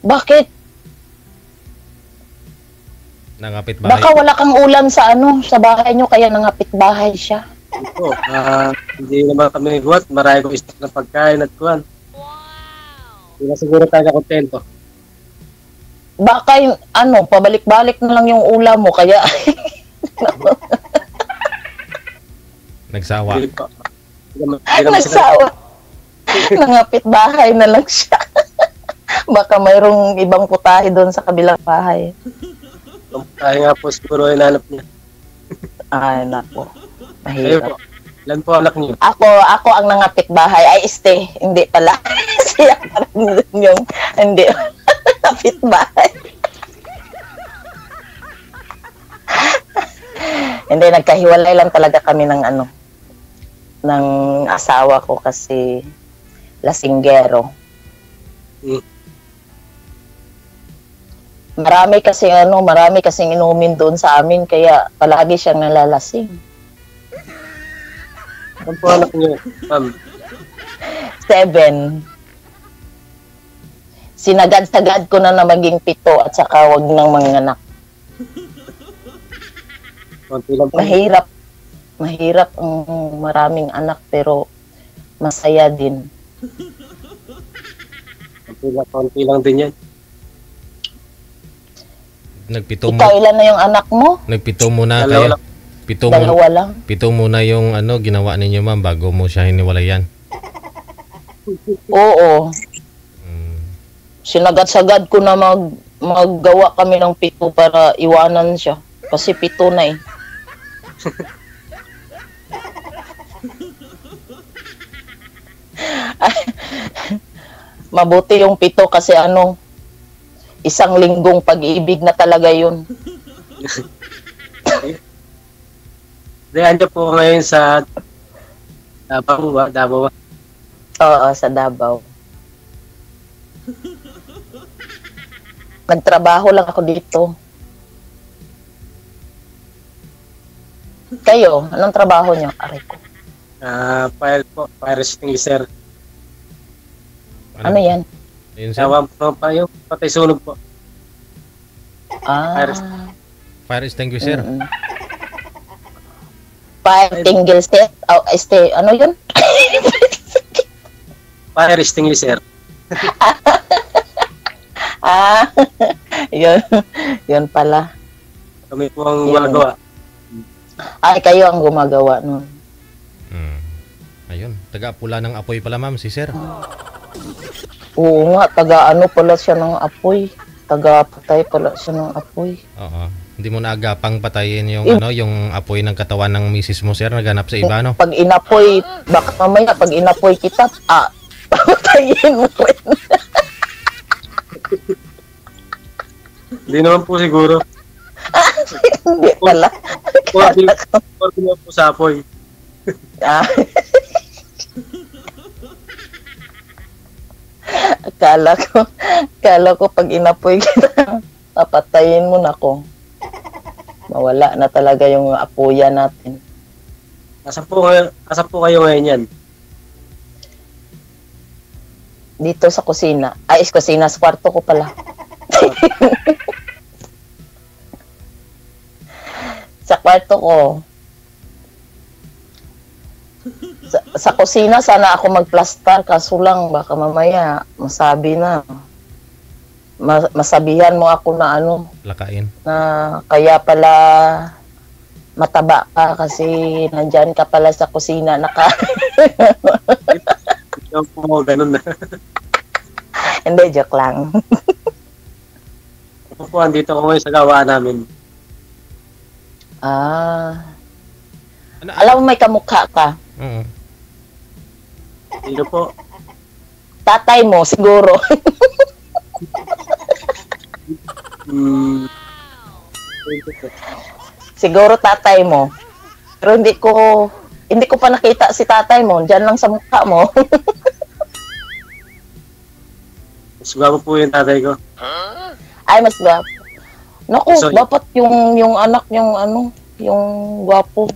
Bakit? Nangapit bahay. Baka wala kang ulam sa sa bahay nyo, kaya nangapit bahay siya. Ito, hindi naman kami naghuwat. Marami kong stock na pagkain at kuhan. Hindi na siguro tayo kontento. Baka yung, pabalik-balik na lang yung ulam mo, kaya... Nagsawa. Hindi pa. Hindi Nagsawa. Nangapit bahay na lang siya. Baka mayroong ibang putahe doon sa kabilang bahay. Tayo nga po siguro hinanap niya. Ay, nako. Kayo po. Mahirap. Ilan po anak niyo? Ako ang nangapit bahay. Ay, hindi pala. Siya pa rin yung, hindi. Nangapit bahay. Hindi, nagkahiwalay lang talaga kami ng ng asawa ko kasi lasinggero. Marami kasing inumin doon sa amin, kaya palagi siyang nalalasing. Ilan po anak niyo, ma'am? 7. Sinagad-sagad ko na maging 7 at saka wag nang manganak. Konti lang po. Mahirap ang maraming anak pero masaya din. Konti lang din yan. Nagpito mo. Ikaw, ilan na yung anak mo? Nagpito muna Dalawa kayo. lang. Dalawa lang. Pito muna yung ginawa ninyo, ma'am, bago mo siya hiniwalayan. Oo. Mm. Sinagad-sagad ko na maggawa kami ng 7 para iwanan siya. Kasi 7 na eh. Mabuti yung 7 kasi isang linggong pag-ibig na talaga yun. Diyan po ngayon sa Davao. Oo, sa Davao. Nagtrabaho lang ako dito. Kayo, anong trabaho niyo? Aray ko. Fire extinguisher. Ano yan? Ayun, sir. Tawag po pa yung patay sunog po. Ah. Fire extinguisher. Fire extinguisher. Ano yun? Fire extinguisher. Yun. Yun pala. Kami po ang gumagawa. Ay, kayo ang gumagawa nun. Ayun, taga-pula ng apoy pala, ma'am, si sir. Oo nga, taga-ano pala siya ng apoy. Taga-patay pala siya ng apoy. Oo. Hindi mo naagapang patayin yung yung apoy ng katawan ng misis mo, sir, naganap sa iba, no? Pag inapoy, baka mamaya pag inapoy kita, patayin mo rin. Hindi naman po siguro. Hindi pala. Porti mo po sa apoy. Akala ko pag inapoy kita, papatayin mo na ko. Mawala na talaga yung apuyan natin. Asa po kayo ngayon yan? Dito sa kusina. Ay, kusina, sa kwarto ko pala. Sa kwarto ko. Sa kusina, sana ako magplaster. Kaso lang, baka mamaya, masabi na. Masabihan mo ako na Lakain. na kaya pala mataba ka kasi nandyan ka pala sa kusina Ikaw po, ganun na. Hindi, joke lang. Ako po, andito ako ngayon sa gawa namin. Alam mo may kamukha ka. Dito po. Tatay mo, siguro. Siguro tatay mo. Pero hindi ko pa nakita si tatay mo. Diyan lang sa mukha mo. Mas gwapo po yung tatay ko. Ay, mas gwapo. Naku, So, dapat yung anak yung gwapo.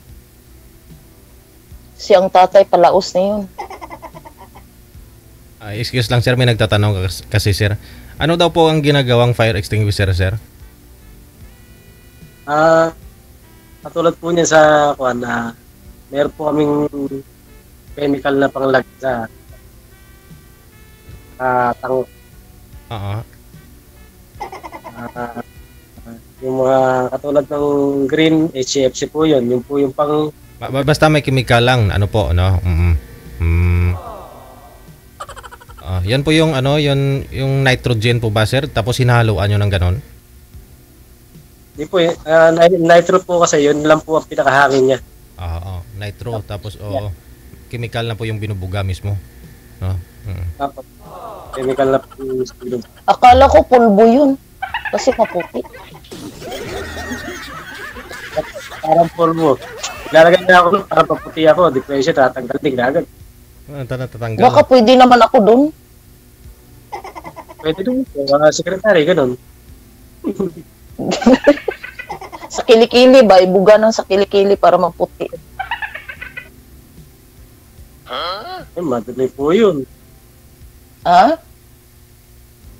Siyang tatay palaos na yun. Excuse lang, sir, may nagtatanong kasi, sir. Ano daw po ang ginagawang fire extinguisher, sir? Katulad po niya sa kuan na meron po kaming chemical na panglagay sa tank. Oo. Yung mga katulad ng green HCFC po yun. Yung po yung pang Basta may chemical lang, ano po, no? Yan po yung ano, yung nitrogen po ba, sir? Tapos hinahaluan nyo ng ganon? di po nitro po kasi yun lang po ang pinakahangin niya. Oo, nitro. Tapos, chemical na po yung binubuga mismo. No? Tapos chemical na po yung silog. Akala ko pulbo yun. Kasi maputi. Parang polvo. Lalagay na ako para paputi ako. Di po siya tatanggal din agad. Tatanggal. Baka pwede naman ako dun. Pwede doon po. Mga sekretary, ganun. Sa kilikili ba? Ibuga ng sa kilikili para maputi. Madumi po yun. Ha?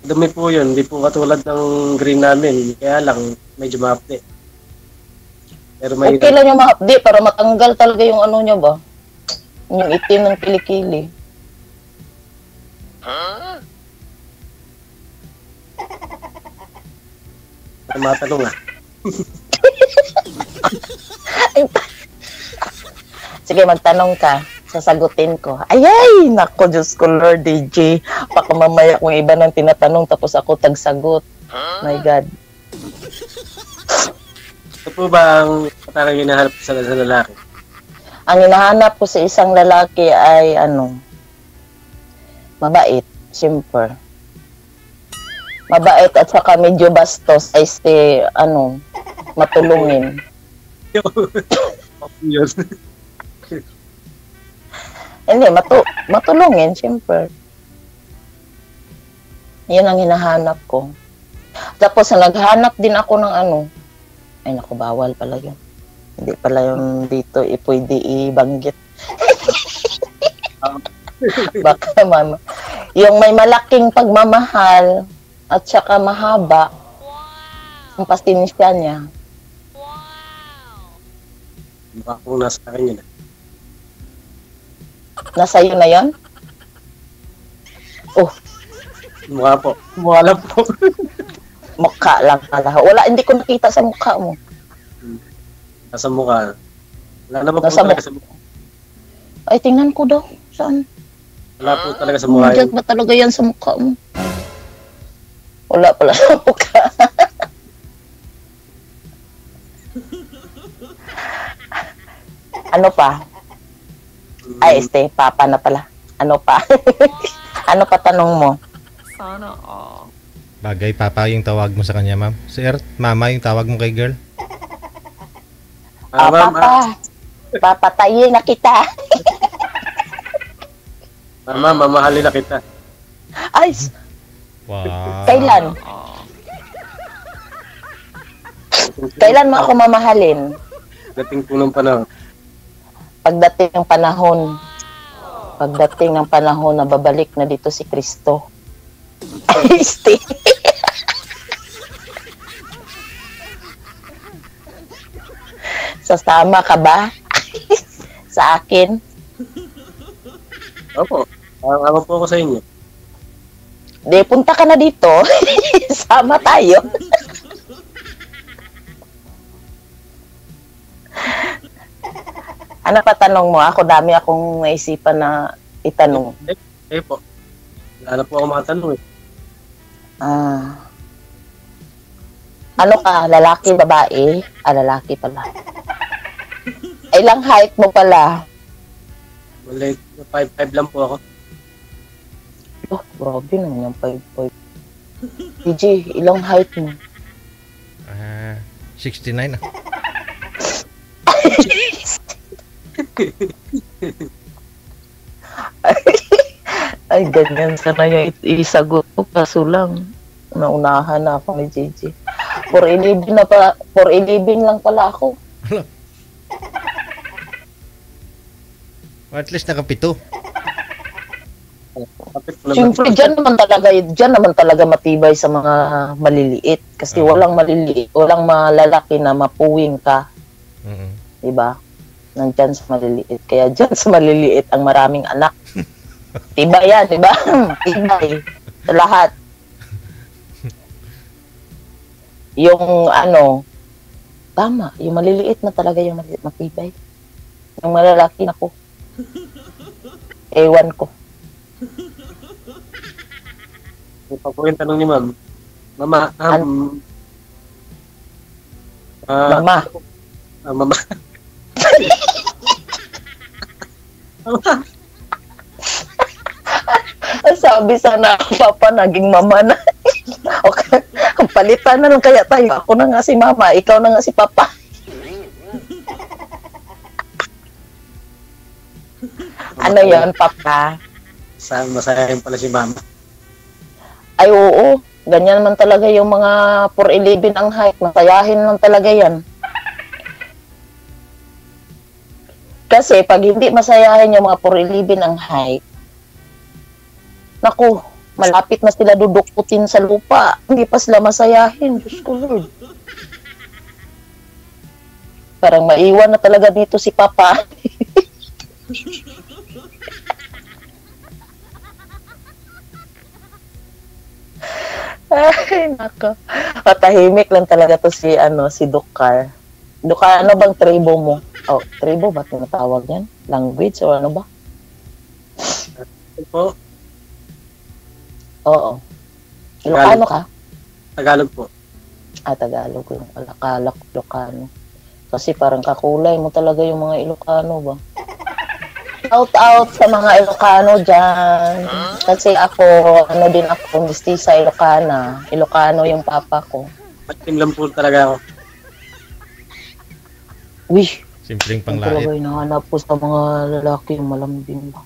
Dumi po yun. Hindi po katulad ng green namin. Kaya lang, medyo maapde. Pero may Okay lang yung ma-update para matanggal talaga yung ano niya ba? Yung itim ng kilikili. matanong Sige, magtanong ka. Sasagutin ko. Ayay! Nako, Diyos ko, Lord DJ. Baka mamaya kung iba nang tinatanong tapos ako tagsagot. My God. Ito po ba ang parang hinahanap sa lalaki? Ang hinahanap ko sa isang lalaki ay mabait, simple. Mabait at saka medyo bastos ay matulungin. Yun. Hindi, matulungin, simple. Yun ang hinahanap ko. Tapos naghanap din ako ng ay naku, bawal pala yun. Hindi pala yung dito pwede ibanggit. Baka mama. Yung may malaking pagmamahal at saka mahaba ang pasensya niya. Baka kung nasa akin yun. Nasa iyo na yan? Oh, Mukha po. Mukha lang po. mukha lang pala. Wala, hindi ko nakita sa mukha mo. Nasa mukha. Wala naman po Nasa talaga sa mukha. Ay, tingnan ko daw. Saan? Wala po talaga sa mukha. Diyan ba talaga yan sa mukha mo? Wala pala sa mukha. Ano pa? Ay, papa na pala. Ano pa? Ano pa tanong mo? Sana all. Bagay, papa yung tawag mo sa kanya, ma'am. Sir, mama yung tawag mo kay girl. Ma'am, Papa. Papatayin na kita. mama, mamahalin na kita. Ay, Wow. kailan? Kailan mo ako mamahalin? Dating po ng panahon. Pagdating ng panahon. Pagdating ng panahon na babalik na dito si Kristo. Ay, Sasama ka ba? Sa akin? Opo. Ako po ako sa inyo. Di, punta ka na dito. Sama tayo. Ano pa tanong mo? Ako dami akong naisipan na itanong. Po. Wala na po ako makatanong eh. Ano ka? Lalaki, babae? Lalaki pala. Ilang height mo pala? Wala, 5'5" lang po ako. Oh, grabe naman yung 5'5". PJ, ilang height mo? 69 ah. Ay, ganyan sana yung isagot ko. Kaso lang, naunahan na ako ni JJ. 4'11 na pala, 4'11 lang pala ako. At least nakapito. Kapit ko naman. Siyempre, dyan naman talaga matibay sa mga maliliit. Kasi walang maliliit, walang malalaki na mapuwing ka. Mm. Diba? Nandyan sa maliliit. Kaya dyan sa maliliit ang maraming anak. Tibay yan, diba? Tibay. Sa lahat. Yung tama, yung maliliit na talaga yung matibay. Yung malalaki na ko. Ewan ko. Ito po yung tanong ni ma'am. Mama, Mama. Mama. Sabi sana ako, Papa, naging mama na. Okay. Palitan na lang kaya tayo. Ako na nga si Mama, ikaw na nga si Papa. Ano yan, Papa? Masayahin pala si mama. Ay, oo. Ganyan man talaga yung mga 4'11 ang height. Masayahin lang talaga yan. Kasi pag hindi masayahin yung mga 4'11 ang height, naku, malapit na sila dudukutin sa lupa. Hindi pa sila masayahin. Diyos ko, Lord. Parang maiwan na talaga dito si Papa. Ay, nako. Tahimik lang talaga to si Dukar. Dukar, ano bang tribo mo? Oh, tribo ba tinatawag yan? Language o ano ba? Ito po, Oo. Ilocano ka? Tagalog po. Tagalog yung Alakala, Ilocano. Kasi parang kakulay mo talaga yung mga Ilocano ba? Shout out sa mga Ilocano dyan. Kasi ako, din ako, mestiza Ilocana. Ilocano yung papa ko. Patim lang po talaga ako. Uy, Simpleng yung talaga panglait. hinahanap ko sa mga lalaki yung malambing ba?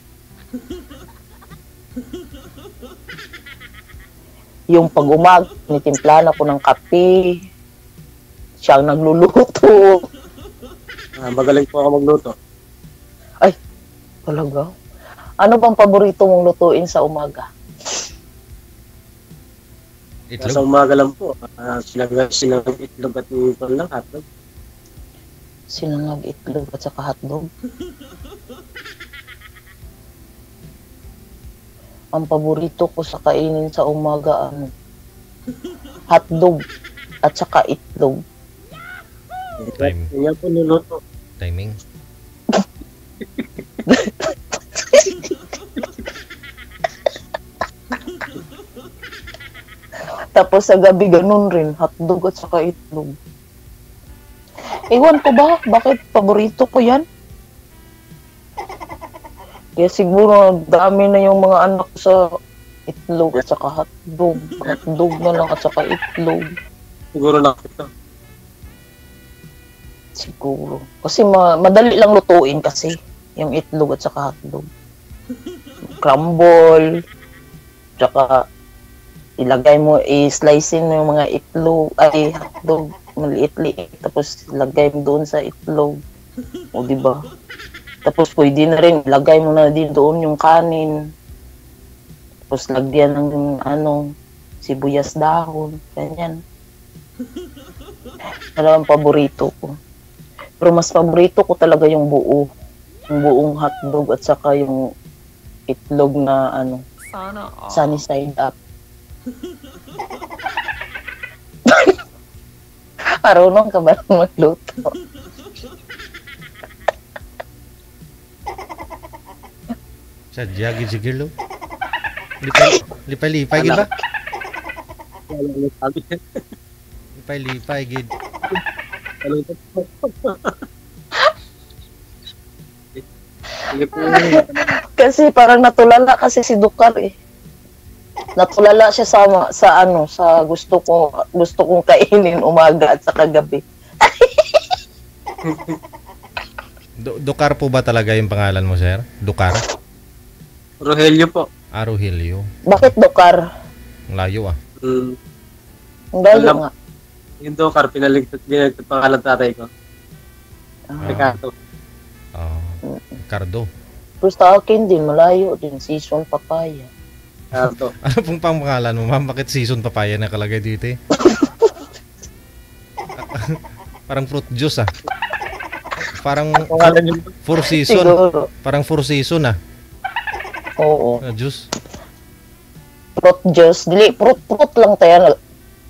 Yung pag-umag, nitimpla na ko ng kape. Siyang nagluluto. Magaling po ako magluto. Talaga? Ano bang paborito mong lutuin sa umaga? Sa Itlog. umaga lang po. Sinangag itlog at ito lang hotdog. Sinangag itlog at saka hotdog? Ang paborito ko sa kainin sa umaga, hotdog at saka itlog. Time. Yan po niluto. Timing. Tapos sa gabi ganun rin, hotdog at saka itlog. Ewan ko ba, bakit paborito ko yan? Kaya siguro dami na yung mga anak ko sa itlog at saka hotdog. Hotdog na lang at saka itlog. Siguro na ito. Siguro. Kasi madali lang lutuin kasi yung itlog at saka hotdog. Crumble. Tsaka ilagay mo, i-slicein mo yung mga itlog, ay hotdog, maliit-liit. Tapos ilagay mo doon sa itlog. O diba? Tapos pwede na rin, ilagay mo na din doon yung kanin. Tapos lagyan ng sibuyas dahon. Ganyan. Talagang paborito ko. Pero mas paborito ko talaga yung buo. Yung buong hotdog at saka yung itlog na Sana all. sunny side up. Marunong ka ba magluto? Sadya, gid sige lo. Lipay-lipay, gid ba? Wala na sabi. Lipay-lipay, gid. Sige po. Kasi parang natulala kasi si Dukar eh. Natulala siya sa gusto kong kainin umaga at saka gabi. Dukar po ba talaga yung pangalan mo, sir? Dukar? Rogelio po. Aruhilio. Bakit Dukar? Ang layo ah. Ang layo Alam. nga. Yung Dokar, pinaligtat pangalan tatay ko. Ah, Ricardo. Cardo. Pero sa akin din, malayo din. Season papaya. to. Ano pong pangalan mo, ma'am? Bakit season papaya nakalagay dito eh? Parang fruit juice ah. Parang Pangalan yung four season. Siguro. Parang four season ah. Oo. Juice. Fruit juice. Dili, fruit lang tayo.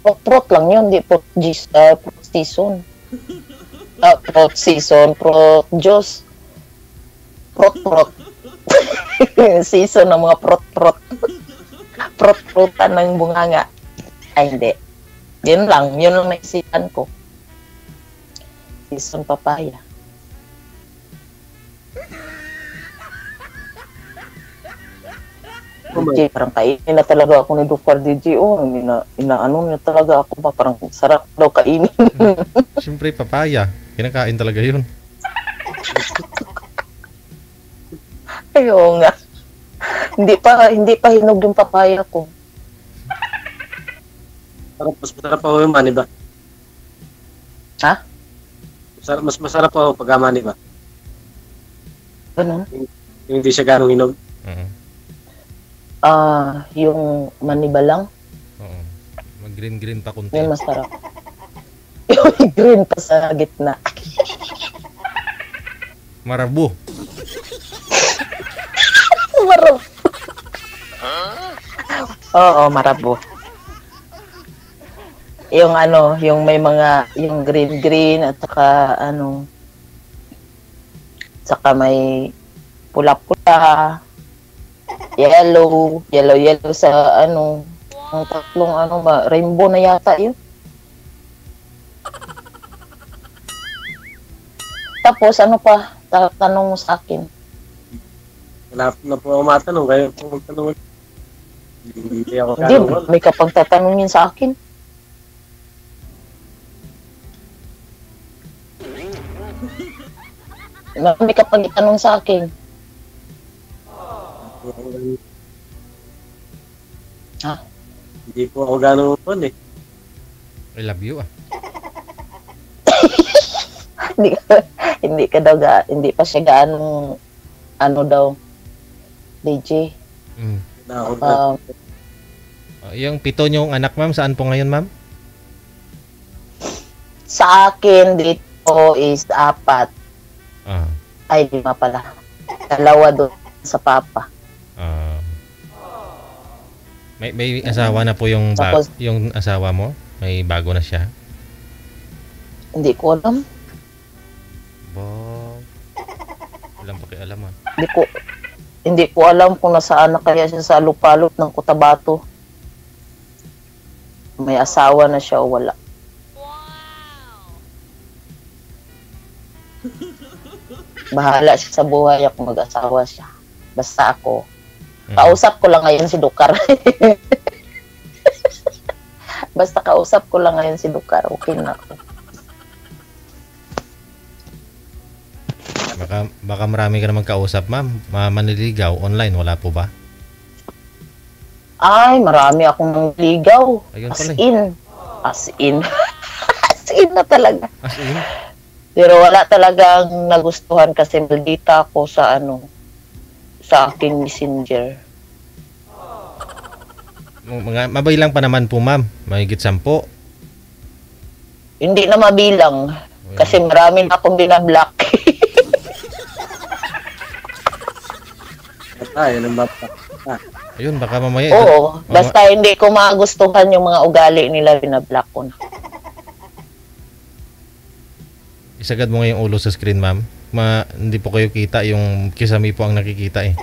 Fruit lang yun. Di fruit juice. Fruit season. Fruit season. Fruit juice. Fruit. Season ng mga fruit. Fruit-fruitan ng bunganga. Ay, hindi. Yun lang naisipan ko. Season papaya. DJ, parang kainin na talaga ako ni Dr. DJ. Inaano na talaga ako pa. Parang sarap daw kainin. Siyempre papaya. Kinakain talaga yun. Ayaw nga. Hindi pa hinog yung papaya ko. mas masarap pa yung mani ba? Ha? Mas masarap pa pag mani ba? Ganun? Yung hindi siya ganong hinog. Yung maniba lang. Oo. Mag-green pa kunti. Yun masarap. Yung green pa sa gitna. Marabo. Marabo. Oo, marabo. Yung yung may mga, yung green at saka may pula-pula, yellow sa ang tatlong rainbow na yata yun. Tapos pa, tanong mo sa akin. Wala na po ako matanong kayo kung magtanong. Hindi ako Hindi, may kapag tatanungin sa akin. May kapag itanong sa akin. Ha? Hindi po ako gano'n po eh. I love you ah. Hindi pa siya gaano daw DJ. Yung 7 niyong anak ma'am, saan po ngayon ma'am? Sa akin dito is 4. Ay, 5 pala. 2 doon sa papa. May asawa na po yung Tapos, yung asawa mo? May bago na siya? Hindi ko alam. Walang pakialam ah. Hindi ko alam kung nasaan na kaya siya sa lupalot ng Cotabato. May asawa na siya o wala. Bahala siya sa buhay kung mag-asawa siya. Basta ako. Kausap ko lang ngayon si Dukar. Basta kausap ko lang ngayon si Dukar. Okay na ako. Baka marami ka naman kausap ma'am. Manliligaw online, wala po ba? Ay, marami akong nangligaw. Ayun As pala in. As in. As in na talaga. As in? Pero wala talagang nagustuhan kasi maldita ako sa sa aking messenger. Mabilang pa naman po ma'am. Mahigit 10. Hindi na mabilang. Kasi marami na akong binablock. Yan ang bata. Ayun, baka mamaya. Oo. Basta hindi ko magustuhan yung mga ugali nila, binablock ko na. Isagad mo ngayong ulo sa screen ma'am. Hindi po kayo kita, yung kisami po ang nakikita eh.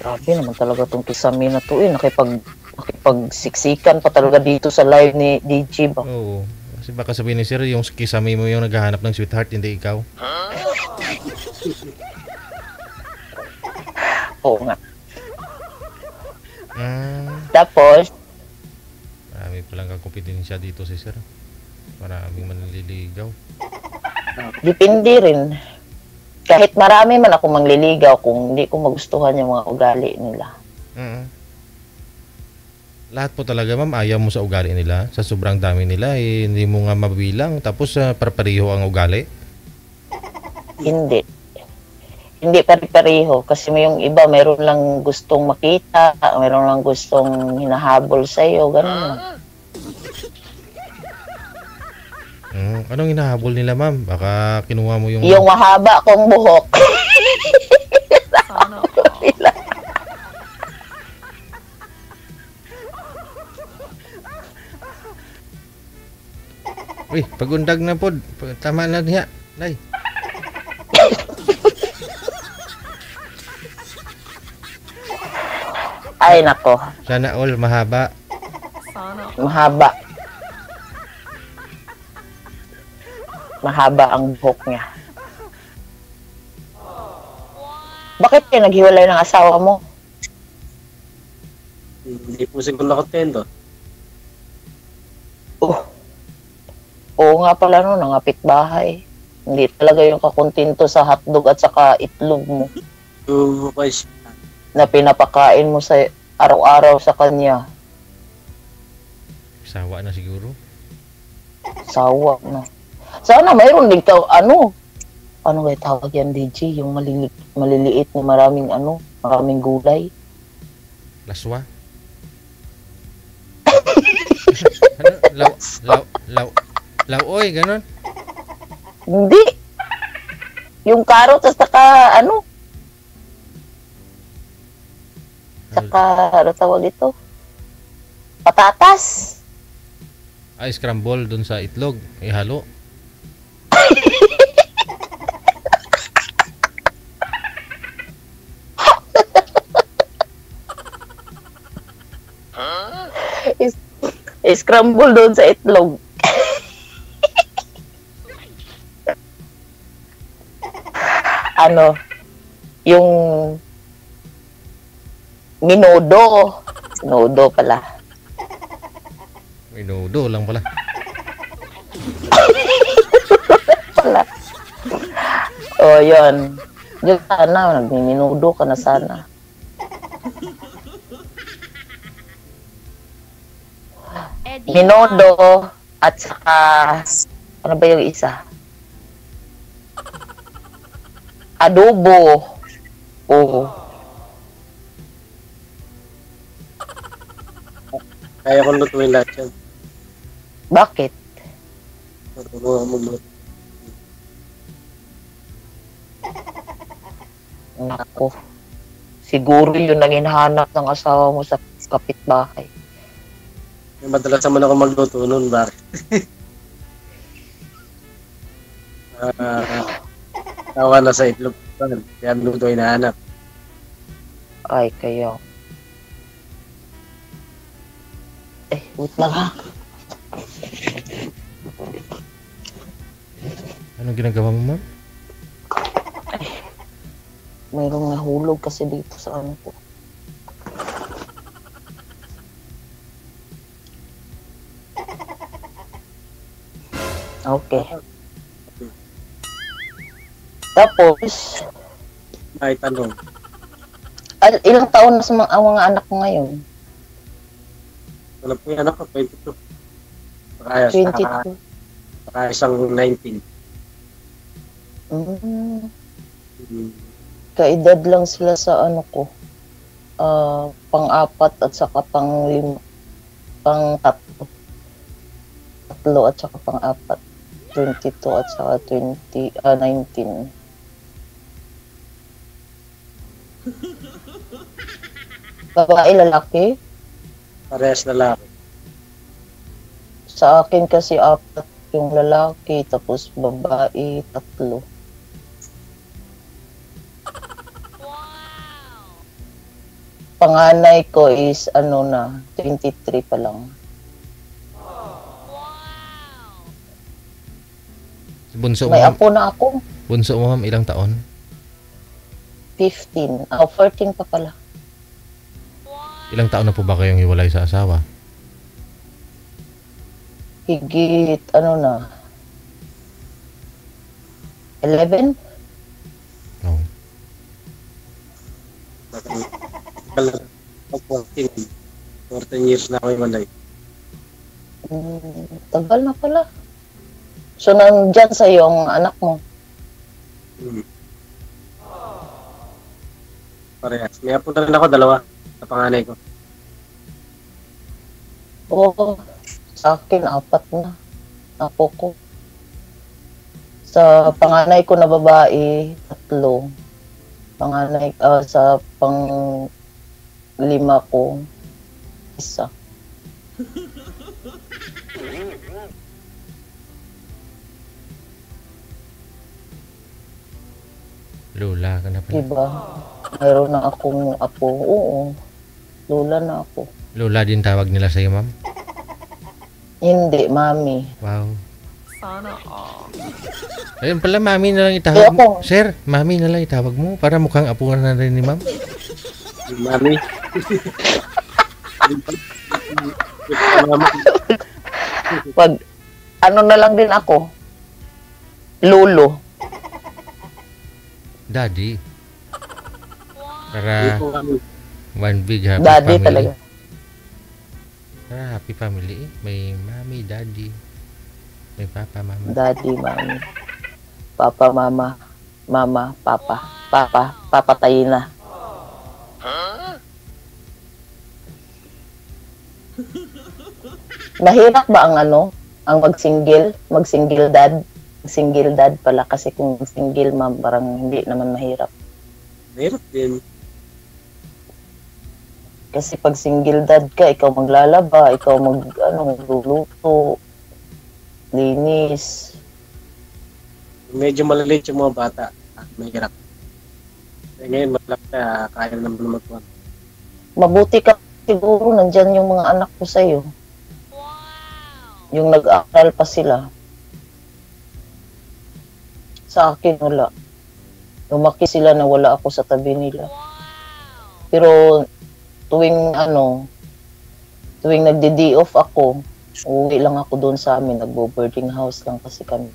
Grabe naman talaga itong kisami na to eh. Nakipagsiksikan pa talaga dito sa live ni DJ ba? Oo. Kasi baka sabihin ni sir, yung kisami mo yung naghahanap ng sweetheart, hindi ikaw. Oo nga. Tapos? Marami palang kakumpidensya dito si sir. Maraming manliligaw. Depende rin. Kahit marami man ako mangliligaw kung hindi ko magustuhan yung mga ugali nila. Lahat po talaga ma'am, ayaw mo sa ugali nila. Sa sobrang dami nila, hindi mo nga mabilang. Tapos parpareho ang ugali. Hindi. Hindi pare-pareho kasi may yung iba mayroon lang gustong makita, mayroon lang gustong hinahabol sa iyo, ganun lang. Anong hinahabol nila, ma'am? Baka kinuha mo yung... Yung mahaba kong buhok. Sana all. Uy, pagundag na pod. Tama na niya. Nay. Ay nako, Sana all mahaba. Sana all. mahaba. Mahaba ang buhok niya. Bakit kayo naghiwalay ng asawa mo? Hindi po siguro nakontento. Oh. Oo nga pala no, nangapit bahay. Hindi talaga yung kakuntinto sa hotdog at saka itlog mo Yung pa siya. na pinapakain mo sa araw-araw sa kanya. Sawa na siguro. Sawa na. Sana mayroon din ka, ano kaya tawag yan, DJ? Yung maliliit na maraming gulay. Laswa. Ano? Law, ganon. Hindi. Yung carrot at saka ano tawag ito? Patatas. Ay, scramble dun sa itlog. Ihalo. Scramble doon sa itlog. Yung minudo. Minudo pala. Minudo lang pala. Yun. Yun sana, nagmiminudo ka na sana. Minudo at saka ano ba yung isa? Adobo. Oo. Kaya ko lutuin lahat yan. Bakit? Magluto. Nako. Siguro yun ang hinahanap ng asawa mo sa kapitbahay. Madalas naman ako magluto noon, bakit? Tawa na sa itlog. Kaya luto ay nahanap. Ay, kayo. Wait lang ha. Anong ginagawa mo, ma'am? Mayroong nahulog kasi dito sa ano ko. Okay. Tapos, May tanong. ilang taon na sa ang mga anak mo ngayon? Wala po yung anak ko, 22. Saka 22. saka isang 19. Kaedad lang sila sa ano ko. Pang-apat at saka pang-5. Pang-tatlo. Tatlo at saka pang-apat. 22 at saka 19. Babae, lalaki? Parehas lalaki. Sa akin kasi 4 yung lalaki, tapos babae, 3. Panganay ko is 23 pa lang. Bunso mo, May ma'am? apo na ako. Bunso mo, ma'am, ilang taon? 15. 14 pa pala. Ilang taon na po ba kayong hiwalay sa asawa? Higit, 11? No. 14 years na ako imanay. Tagal na pala. So, nandyan sa ang anak mo? Hmm. Parehas. May apo na rin ako, dalawa. Sa panganay ko. Oo, sa akin, 4 na. Apo ko. Sa panganay ko na babae, 3. Panganay, sa pang-5 ko, 1. Lola ka na pala. Diba? Mayroon na akong apo. Oo, lola na ako. Lola din tawag nila sa'yo, ma'am? Hindi, mami. Wow. Sana all. Ayun pala, mami na lang itawag mo. Sir, mami na lang itawag mo para mukhang apuan na rin ni ma'am. Mami. Pag, ano na lang din ako, lolo. Daddy. Para one big happy Daddy family. talaga. Para happy family. May mami, daddy. May papa, mama. Daddy, mami. Papa, mama. Mama, papa. Papa, papatayin na. Mahirap ba ang ang mag-single? Mag-single dad? Single dad pala kasi kung single mom, parang hindi naman mahirap. Mahirap din. Kasi pag single dad ka, ikaw maglalaba, ikaw magluluto, linis. Medyo maliliit yung mga bata. Mahirap. Ngayon, malaki na kaya naman magkuhan. Mabuti ka siguro, nandyan yung mga anak ko sa'yo. Yung nag-aaral pa sila. Sa akin, wala. Lumaki sila na wala ako sa tabi nila. Pero, tuwing nagde-day off ako, uwi lang ako doon sa amin, nagbo-boarding house lang kasi kami.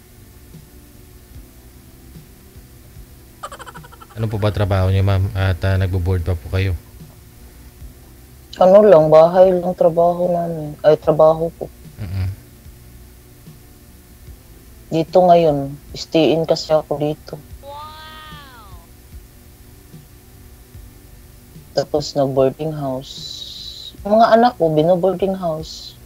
Ano po ba trabaho niyo, ma'am? At nagbo-board pa po kayo? Ano lang, bahay lang trabaho namin. Ay, trabaho ko. Dito ngayon, stay-in kasi ako dito. Tapos nag-boarding house. Yung mga anak ko, bino-boarding house.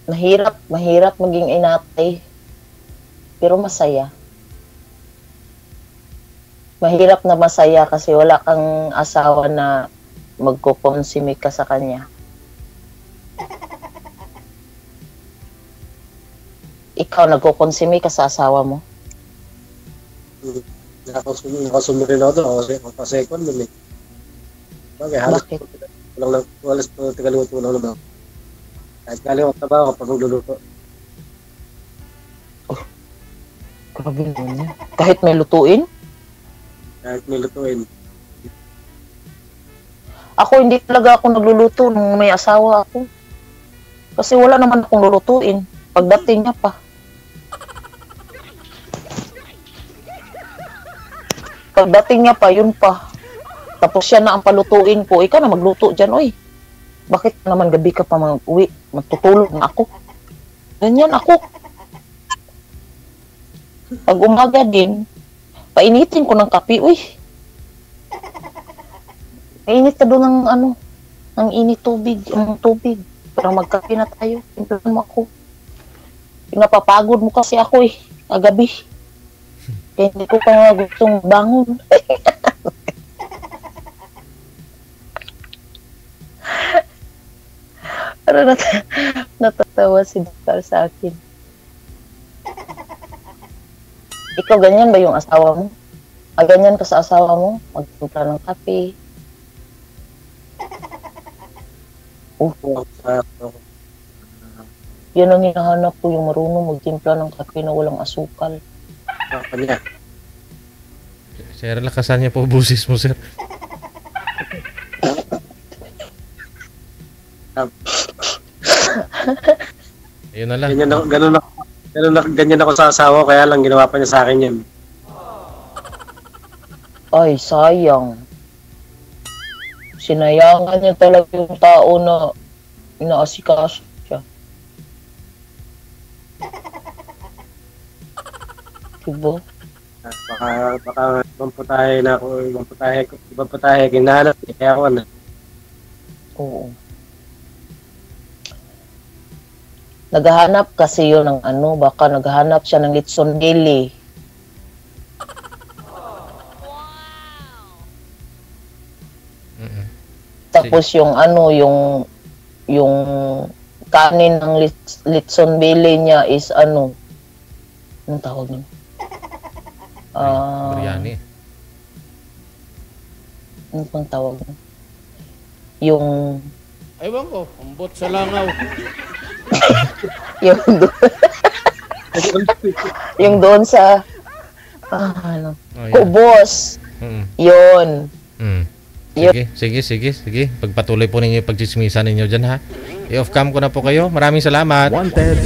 Mahirap maging inatay. Pero masaya. Mahirap na masaya kasi wala kang asawa na magkukonsumi ka sa kanya. Ikaw, nagkukonsumi ka sa asawa mo? Nakasumo rin ako doon. Ako pa second doon eh. Bakit? Halos po tagaluto lang naman. Kahit galing ako trabaho kapag magluluto. Grabe naman yan. Kahit may lutuin? Kahit may lutuin. Ako, hindi talaga ako nagluluto nung may asawa ako. Kasi wala naman akong lulutuin. Pagdating niya pa. Yun pa. Tapos siya na ang palutuin ko. Ikaw na magluto dyan, oy. Bakit naman gabi ka pa mag-uwi? Magtutulog na ako. Ganyan ako. Pag umaga din, painitin ko ng kape, uy. Mainit ka doon ng init tubig, tubig. Parang magkape na tayo. Timplahan mo ako. Napapagod mo kasi ako kagabi. Kaya hindi ko pa gustong bangon. Parang natatawa si Dakar sa akin. Ikaw, ganyan ba yung asawa mo? Ganyan ka sa asawa mo? Magtimpla ng kape. Yan ang hinahanap ko, yung marunong magtimpla ng kape na walang asukal. Kanya. Sir, lakasan niya po busis mo, sir. Ayun na lang. Ganyan ako sa asawa, kaya lang ginawa pa niya sa akin yan. Ay, sayang. Sinayangan niya talaga yung tao na inaasikaso siya. Diba? Baka mamputahe na ako, mamputahe, kinahanap, kaya ako na. Oo. Naghahanap kasi yun ng ano, baka naghahanap siya ng litson belly. Mm-mm. Tapos yung ano, yung kanin ng litson belly niya is ano, anong tawag nun? Biryani. Ano pang tawag nun? Yung Ewan ko, umbot sa langaw. yung doon, yung doon sa ano, Oh, yeah. kubos. Mm. Yun. Mm. Yep. Sige. Pagpatuloy po ninyo yung pagchismisan ninyo dyan, ha? I-off cam ko na po kayo. Maraming salamat. Wanted,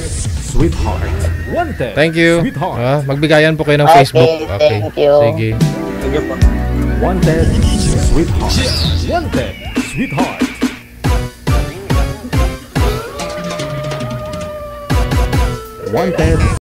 sweetheart. Wanted, Thank you. sweetheart. Magbigayan po kayo ng Okay, Facebook. thank you. Sige. Thank you po. Wanted, sweetheart. Wanted, sweetheart. Wanted.